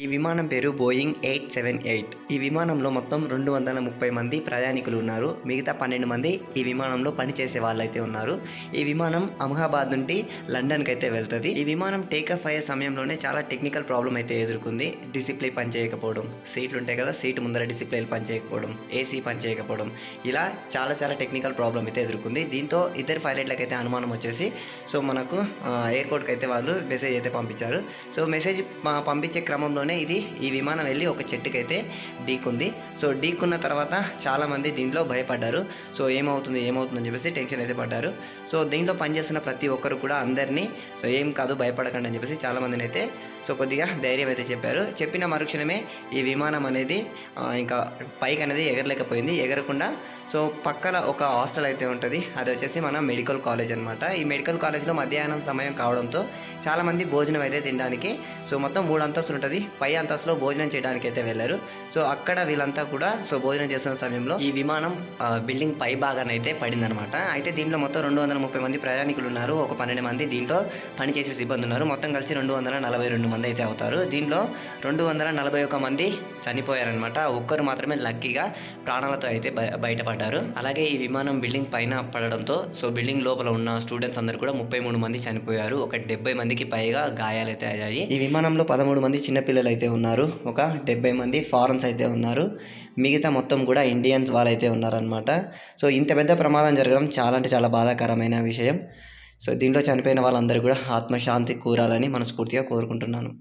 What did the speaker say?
ఈ విమానం పేరు బోయింగ్ 878. ఈ విమానంలో మొత్తం 230 మంది ప్రయాణికులు ఉన్నారు. మిగతా 12 మంది ఈ విమానంలో పనిచేసే వాళ్ళైతే ఉన్నారు. ఈ విమానం అహ్మదాబాద్ నుండి లండన్కి అయితే వెళ్తుంది. ఈ విమానం టేకాఫ్ అయ్యే సమయంలోనే చాలా టెక్నికల్ ప్రాబ్లం అయితే ఎదుర్కొంది. డిసిప్లే పనిచేయకపోవడం, సీట్లు ఉంటాయి కదా, సీటు ముందర డిసిప్లేలు పనిచేయకపోవడం, ఏసీ పనిచేయకపోవడం, ఇలా చాలా టెక్నికల్ ప్రాబ్లం అయితే ఎదుర్కొంది. దీంతో ఇద్దరు పైలట్లకు అయితే అనుమానం వచ్చేసి మనకు ఎయిర్పోర్ట్కి అయితే వాళ్ళు మెసేజ్ అయితే పంపించారు. మెసేజ్ పంపించే క్రమంలో ఈ విమానం వెళ్ళి ఒక చెట్టుకైతే ఢీకుంది. ఢీకున్న తర్వాత చాలామంది దీంట్లో భయపడ్డారు. ఏమవుతుందని చెప్పేసి టెన్షన్ అయితే పడ్డారు. దీంట్లో పనిచేస్తున్న ప్రతి ఒక్కరు కూడా అందరినీ ఏం కాదు, భయపడకండి అని చెప్పేసి చాలామందిని అయితే కొద్దిగా ధైర్యం అయితే చెప్పారు. చెప్పిన మరుక్షణమే ఈ విమానం అనేది ఇంకా పైకి అనేది ఎగరలేకపోయింది. ఎగరకుండా పక్కన ఒక హాస్టల్ అయితే ఉంటుంది. అది వచ్చేసి మన మెడికల్ కాలేజ్ అనమాట. ఈ మెడికల్ కాలేజ్లో మధ్యాహ్నం సమయం కావడంతో చాలామంది భోజనం అయితే తినడానికి మొత్తం 3 అంతస్తులు ఉంటుంది. పై అంతస్తులో భోజనం చేయడానికి అయితే వెళ్ళారు. అక్కడ వీళ్ళంతా కూడా భోజనం చేస్తున్న సమయంలో ఈ విమానం బిల్డింగ్ పై భాగాన అయితే పడిందనమాట. అయితే దీంట్లో మొత్తం 230 మంది ప్రయాణికులు ఉన్నారు. ఒక 12 మంది దీంట్లో పనిచేసే సిబ్బంది ఉన్నారు. మొత్తం కలిసి 242 మంది అయితే అవుతారు. దీంట్లో 241 మంది చనిపోయారనమాట. ఒక్కరు మాత్రమే లక్కీగా ప్రాణాలతో అయితే బయటపడ్డారు. అలాగే ఈ విమానం బిల్డింగ్ పైన పడడంతో బిల్డింగ్ లోపల ఉన్న స్టూడెంట్స్ అందరూ కూడా 33 మంది చనిపోయారు. ఒక 70 మందికి పైగా గాయాలైతే అయ్యాయి. ఈ విమానంలో 13 మంది చిన్నపిల్లలు అయితే ఉన్నారు. ఒక 70 మంది ఫారెన్స్ అయితే ఉన్నారు. మిగతా మొత్తం కూడా ఇండియన్స్ వాళ్ళైతే ఉన్నారనమాట. ఇంత పెద్ద ప్రమాదం జరగడం చాలా అంటే చాలా బాధాకరమైన విషయం. దీంట్లో చనిపోయిన వాళ్ళందరూ కూడా ఆత్మశాంతి కూరాలని మనస్ఫూర్తిగా కోరుకుంటున్నాను.